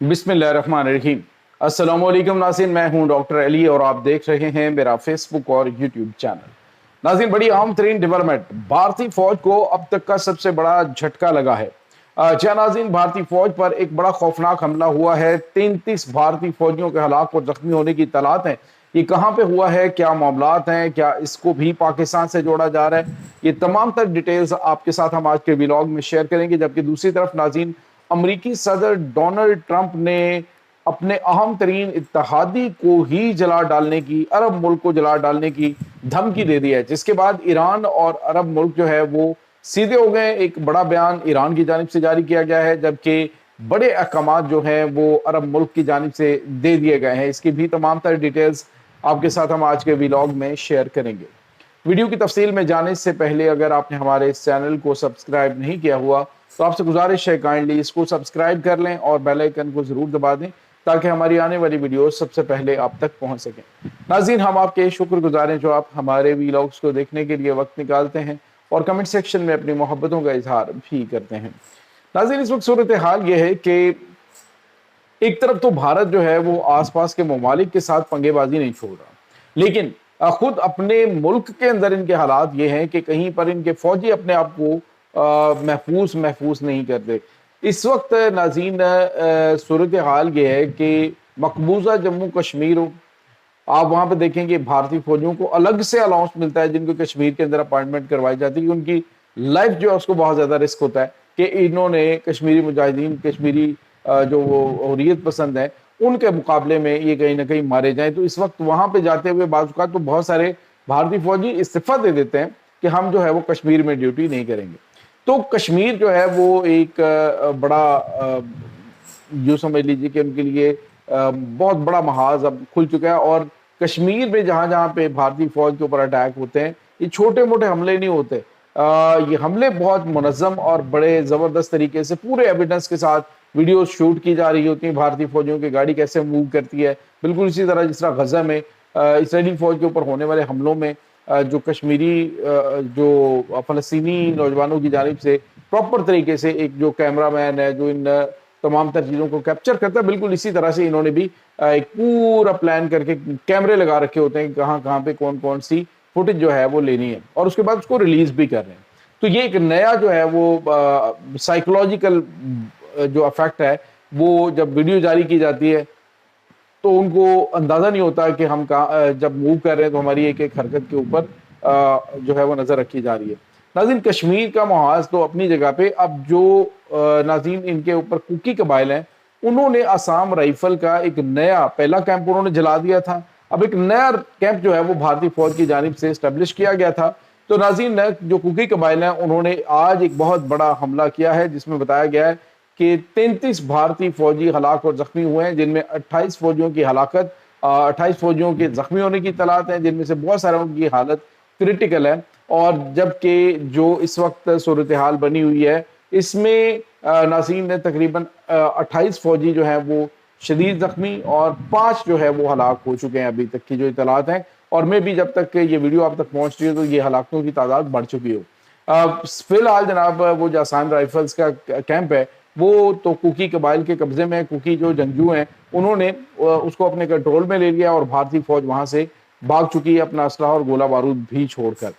बिस्मिल्लाहिर्रहमानिर्रहीम। अस्सलाम वालेकुम नाज़रीन, मैं हूं डॉक्टर अली और आप देख रहे हैं मेरा फेसबुक और यूट्यूब चैनल। नाज़रीन, बड़ी अहम तरीन डेवलपमेंट, भारतीय फौज को अब तक का सबसे बड़ा झटका लगा है। जी नाज़रीन, भारतीय फौज पर एक बड़ा खौफनाक हमला हुआ है। 33 भारतीय फौजियों के हलाक और जख्मी होने की इत्तलात हैं। ये कहाँ पे हुआ है, क्या मामलात हैं, क्या इसको भी पाकिस्तान से जोड़ा जा रहा है, ये तमाम तर डिटेल्स आपके साथ हम आज के व्लॉग में शेयर करेंगे। जबकि दूसरी तरफ नाज़रीन, अमरीकी सदर डोनाल्ड ट्रंप ने अपने अहम तरीन इत्तहादी को ही जला डालने की, अरब मुल्क को जला डालने की धमकी दे दी है, जिसके बाद ईरान और अरब मुल्क जो है वो सीधे हो गए। एक बड़ा बयान ईरान की जानिब से जारी किया गया है, जबकि बड़े अहकामात जो हैं वो अरब मुल्क की जानिब से दे दिए गए हैं। इसकी भी तमाम तरह डिटेल्स आपके साथ हम आज के व्लॉग में शेयर करेंगे। वीडियो की तफसील में जाने से पहले अगर आपने हमारे इस चैनल को सब्सक्राइब नहीं किया हुआ तो आपसे गुजारिश है काइंडली इसको सब्सक्राइब कर लें और बेल आइकन को जरूर दबा दें ताकि हमारी आने वाली वीडियो सबसे पहले आप तक पहुंच सकें। नाज़रीन, हम आपके शुक्रगुजार हैं जो आप हमारे व्लॉग्स को देखने के लिए वक्त निकालते हैं और कमेंट सेक्शन में अपनी मोहब्बतों का इजहार भी करते हैं। नाज़रीन, इस वक्त सूरत हाल ये है कि एक तरफ तो भारत जो है वो आसपास के ममालिक के साथ पंगेबाजी नहीं छोड़ रहा, लेकिन खुद अपने मुल्क के अंदर इनके हालात ये हैं कि कहीं पर इनके फौजी अपने आप को महफूज नहीं करते। इस वक्त नाज़रीन, सूरत हाल ये है कि मकबूजा जम्मू कश्मीर, आप वहाँ पे देखेंगे भारतीय फौजियों को अलग से अलाउंस मिलता है जिनको कश्मीर के अंदर अपॉइंटमेंट करवाई जाती है। उनकी लाइफ जो है उसको बहुत ज़्यादा रिस्क होता है कि इन्होंने कश्मीरी मुजाहिदीन, कश्मीरी जो हुर्रियत पसंद है, उनके मुकाबले में ये कहीं ना कहीं मारे जाएं। तो इस वक्त वहाँ पे जाते हुए बाज़ औक़ात तो बहुत सारे भारतीय फौजी इस्तीफ़ा दे देते हैं कि हम जो है वो कश्मीर में ड्यूटी नहीं करेंगे। तो कश्मीर जो है वो एक बड़ा यूँ समझ लीजिए कि उनके लिए बहुत बड़ा महाज अब खुल चुका है। और कश्मीर में जहाँ जहाँ पे भारतीय फौज के ऊपर अटैक होते हैं, ये छोटे मोटे हमले नहीं होते। ये हमले बहुत मुनज़्ज़म और बड़े ज़बरदस्त तरीके से पूरे एविडेंस के साथ वीडियो शूट की जा रही होती हैं। भारतीय फौजियों की गाड़ी कैसे मूव करती है, बिल्कुल इसी तरह जिस तरह गज़ा में इसराइली फौज के ऊपर होने वाले हमलों में जो कश्मीरी जो फ़लस्तीनी नौजवानों की जानिब से प्रॉपर तरीके से एक जो कैमरामैन है जो इन तमाम तर चीज़ों को कैप्चर करता है, बिल्कुल इसी तरह से इन्होंने भी एक पूरा प्लान करके कैमरे लगा रखे होते हैं कि कहाँ कहाँ पे कौन कौन सी फुटेज जो है वो लेनी है और उसके बाद उसको रिलीज भी कर रहे हैं। तो ये एक नया जो है वो साइकोलॉजिकल जो अफेक्ट है, वो जब वीडियो जारी की जाती है तो उनको अंदाज़ा नहीं होता कि हम कहाँ जब मूव कर रहे हैं तो हमारी एक एक हरकत के ऊपर जो है वो नज़र रखी जा रही है। नाज़रीन, कश्मीर का महाज तो अपनी जगह पे, अब जो नाज़रीन इनके ऊपर कुकी कबाइल हैं, उन्होंने आसाम राइफल का एक नया पहला कैंप उन्होंने जला दिया था। अब एक नया कैंप जो है वो भारतीय फौज की जानिब से इस्टेब्लिश किया गया था। तो नाज़रीन, जो कुकी कबाइल हैं उन्होंने आज एक बहुत बड़ा हमला किया है जिसमें बताया गया है कि 33 भारतीय फौजी हलाक और जख्मी हुए हैं, जिनमें 28 फौजियों की हलाकत, 28 फौजियों के जख्मी होने की इत्तलात हैं, जिनमें से बहुत सारे की हालत क्रिटिकल है। और जबकि जो इस वक्त सूरत हाल बनी हुई है, इसमें नाज़रीन ने तकरीबन 28 फौजी जो हैं वो शदीद जख्मी और 5 जो है वो हलाक हो चुके हैं अभी तक की जो इत्तलात हैं। और मैं भी जब तक ये वीडियो आप तक पहुँच रही है तो ये हलाकतों की तादाद बढ़ चुकी हो। फिलहाल जनाब वो जो आसाम राइफल्स का कैंप है वो तो कुकी कबाइल के कब्जे में है। कुकी जो जंगजू हैं उन्होंने उसको अपने कंट्रोल में ले लिया और भारतीय फौज वहाँ से भाग चुकी है अपना असलहा और गोला बारूद भी छोड़कर।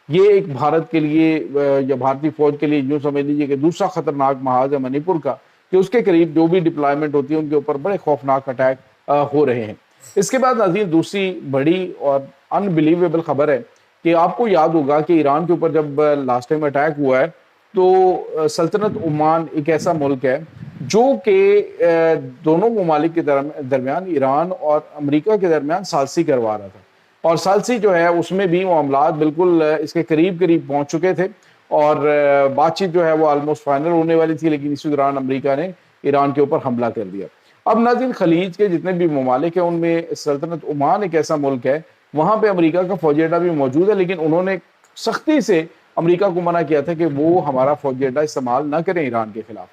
ये एक भारत के लिए या भारतीय फौज के लिए यूँ समझ लीजिए कि दूसरा खतरनाक महाज है मणिपुर का, कि उसके करीब जो भी डिप्लॉयमेंट होती है उनके ऊपर बड़े खौफनाक अटैक हो रहे हैं। इसके बाद नाज़रीन, दूसरी बड़ी और अनबिलीवेबल खबर है कि आपको याद होगा कि ईरान के ऊपर जब लास्ट टाइम अटैक हुआ है तो सल्तनत ओमान एक ऐसा मुल्क है जो कि दोनों ममालिक के दरमियान, ईरान और अमेरिका के दरमियान सालसी करवा रहा था। और सालसी जो है उसमें भी मामलात बिल्कुल इसके करीब करीब पहुंच चुके थे और बातचीत जो है वो ऑलमोस्ट फाइनल होने वाली थी, लेकिन इसी दौरान अमेरिका ने ईरान के ऊपर हमला कर दिया। अब नाज़रीन, खलीज के जितने भी ममालिक हैं उनमें सल्तनत ओमान एक ऐसा मुल्क है, वहाँ पे अमेरिका का फौजी अड्डा भी मौजूद है, लेकिन उन्होंने सख्ती से अमेरिका को मना किया था कि वो हमारा फौजी अड्डा इस्तेमाल ना करें ईरान के खिलाफ।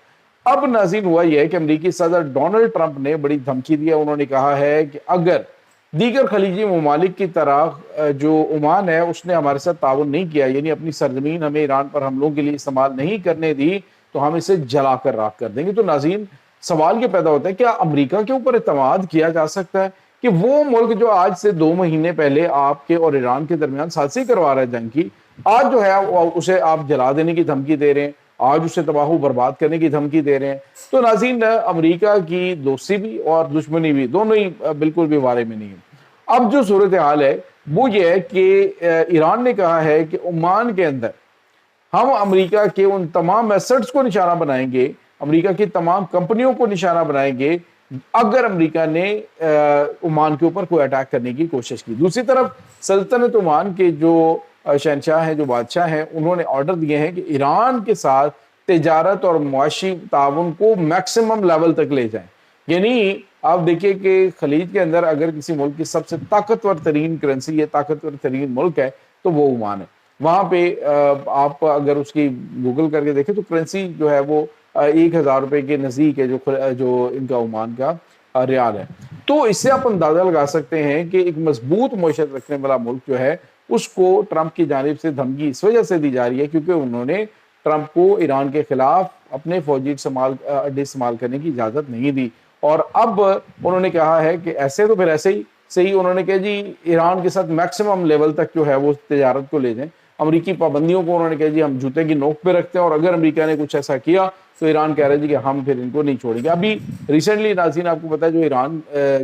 अब नाज़रीन हुआ यह है कि अमेरिकी सदर डोनाल्ड ट्रंप ने बड़ी धमकी दी है। उन्होंने कहा है कि अगर दीगर खलीजी ममालिक की तरह जो ओमान है उसने हमारे साथ ताउन नहीं किया, यानी अपनी सरजमीन हमें ईरान पर हमलों के लिए इस्तेमाल नहीं करने दी, तो हम इसे जलाकर राख कर देंगे। तो नाज़रीन, سوال یہ پیدا ہوتا ہے کیا امریکہ کے اوپر اعتماد کیا جا سکتا ہے کہ وہ ملک جو آج سے 2 مہینے پہلے آپ کے اور ایران کے درمیان سازی کروا رہا ہے جنگ کی، آج جو ہے اسے آپ جلا دینے کی دھمکی دے رہے ہیں، آج اسے تباہ و برباد کرنے کی دھمکی دے رہے ہیں؟ تو ناظرین، امریکہ کی دوستی بھی اور دشمنی بھی دونوں ہی بالکل بھی وارے میں نہیں ہے۔ اب جو صورتحال ہے وہ یہ ہے کہ ایران نے کہا ہے کہ عمان کے اندر ہم امریکہ کے ان تمام ایسٹس کو نشانہ بنائیں گے، امریکہ کی تمام کمپنیوں کو نشانہ بنائیں گے اگر امریکہ نے عمان کے اوپر کوئی اٹیک کرنے کی کوشش کی۔ دوسری طرف سلطنت عمان کے جو شہنشاہ ہیں، جو بادشاہ ہیں، انہوں نے آرڈر دیے ہیں کہ ایران کے ساتھ تجارت اور معاشی تعاون کو میکسیمم لیول تک لے جائیں۔ یعنی آپ دیکھیں کہ خلیج کے اندر اگر کسی ملک کی سب سے طاقتور ترین کرنسی ہے، طاقتور ترین ملک ہے تو وہ عمان ہے۔ وہاں پہ آپ اگر اس کی گوگل کر کے دیکھیں تو کرنسی جو ہے وہ 1000 روپے کے نزدیک ہے جو ان کا عمان کا ریال ہے۔ تو اس سے آپ اندازہ لگا سکتے ہیں کہ ایک مضبوط معیشت رکھنے والا ملک جو ہے اس کو ٹرمپ کی جانب سے دھمکی اس وجہ سے دی جا رہی ہے کیونکہ انہوں نے ٹرمپ کو ایران کے خلاف اپنے فوجی اڈے استعمال کرنے کی اجازت نہیں دی، اور اب انہوں نے کہا ہے کہ ایسے تو پھر ایسے ہی صحیح، انہوں نے کہا جی ایران کے ساتھ میکسیمم لیول تک جو ہے وہ تجارت کو لے جائیں۔ امریکی پابندیوں کو انہوں نے کہا جی ہم جوتے کی نوک پہ رکھتے ہیں، اور اگر امریکہ نے کچھ ایسا کیا تو ایران کہہ رہا ہے جی کہ ہم پھر ان کو نہیں چھوڑیں گے۔ ابھی ریسنٹلی ناظرین آپ کو پتا ہے جو ایران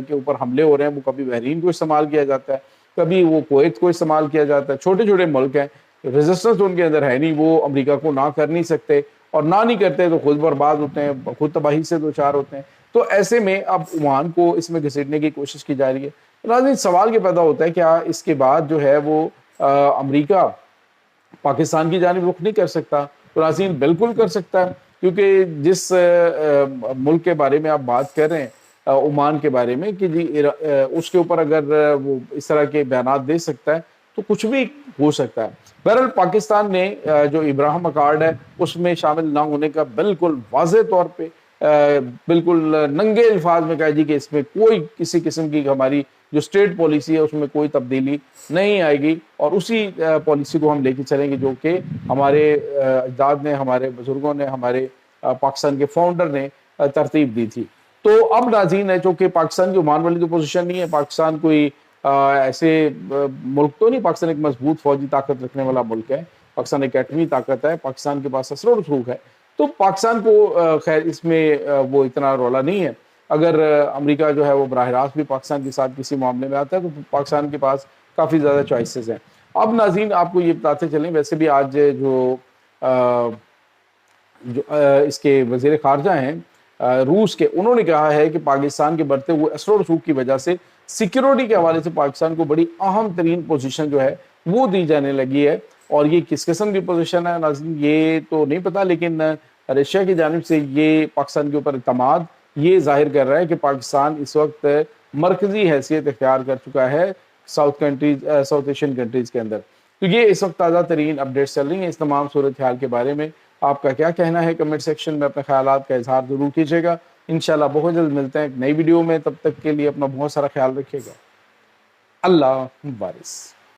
کے اوپر حملے ہو رہے ہیں وہ کبھی بحرین کو استعمال کیا جاتا ہے، کبھی وہ کویت کو استعمال کیا جاتا ہے۔ چھوٹے چھوٹے ملک ہیں، ریزسٹنس ان کے اندر ہے نہیں، وہ امریکہ کو نہ کر نہیں سکتے، اور نہ نہیں کرتے تو خود برباد ہوتے ہیں، خود تباہی سے دوچار ہوتے ہیں۔ تو ایسے میں اب عمان کو اس میں گھسیٹنے کی کوشش کی جا رہی ہے۔ ناظرین سوال یہ پیدا ہوتا ہے کیا اس کے بعد جو ہے وہ امریکہ پاکستان کی جانب رخ نہیں کر سکتا؟ تو ناظرین بالکل کر سکتا ہے، کیونکہ جس ملک کے بارے میں آپ بات کر رہے ہیں، عمان کے بارے میں، کہ جی اس کے اوپر اگر وہ اس طرح کے بیانات دے سکتا ہے تو کچھ بھی ہو سکتا ہے۔ بہرحال پاکستان نے جو ابراہم اکارڈ ہے اس میں شامل نہ ہونے کا بالکل واضح طور پہ بالکل ننگے الفاظ میں کہا جی کہ اس میں کوئی کسی قسم کی ہماری جو اسٹیٹ پالیسی ہے اس میں کوئی تبدیلی نہیں آئے گی، اور اسی پالیسی کو ہم لے کے چلیں گے جو کہ ہمارے اجداد نے، ہمارے بزرگوں نے، ہمارے پاکستان کے فاؤنڈر نے ترتیب دی تھی۔ تو اب ناظرین ہے چونکہ پاکستان کی عمان والی تو پوزیشن نہیں ہے، پاکستان کوئی ایسے ملک تو نہیں، پاکستان ایک مضبوط فوجی طاقت رکھنے والا ملک ہے، پاکستان ایک ایٹمی طاقت ہے، پاکستان کے پاس اثر و رسوخ ہے، تو پاکستان کو خیر اس میں وہ اتنا رولا نہیں ہے۔ اگر امریکہ جو ہے وہ براہ راست بھی پاکستان کے ساتھ کسی معاملے میں آتا ہے تو پاکستان کے پاس کافی زیادہ چوائسز ہیں۔ اب ناظرین آپ کو یہ بتاتے چلیں، ویسے بھی آج جو اس کے وزیر خارجہ ہیں روس کے، انہوں نے کہا ہے کہ پاکستان کے بڑھتے ہوئے اثر و رسوخ کی وجہ سے سیکیورٹی کے حوالے سے پاکستان کو بڑی اہم ترین پوزیشن جو ہے وہ دی جانے لگی ہے، اور یہ کس قسم کی پوزیشن ہے ناظرین یہ تو نہیں پتا، لیکن رشیا کی جانب سے یہ پاکستان کے اوپر اعتماد یہ ظاہر کر رہا ہے کہ پاکستان اس وقت مرکزی حیثیت اختیار کر چکا ہے ساؤتھ ایشین کنٹریز کے اندر۔ تو یہ اس وقت تازہ ترین اپڈیٹس چل رہی ہیں۔ اس تمام صورتحال کے بارے میں آپ کا کیا کہنا ہے؟ کمنٹ سیکشن میں اپنے خیالات کا اظہار ضرور کیجیے گا۔ انشاءاللہ بہت جلد ملتے ہیں ایک نئی ویڈیو میں، تب تک کے لیے اپنا بہت سارا خیال رکھیے گا۔ اللہ حافظ۔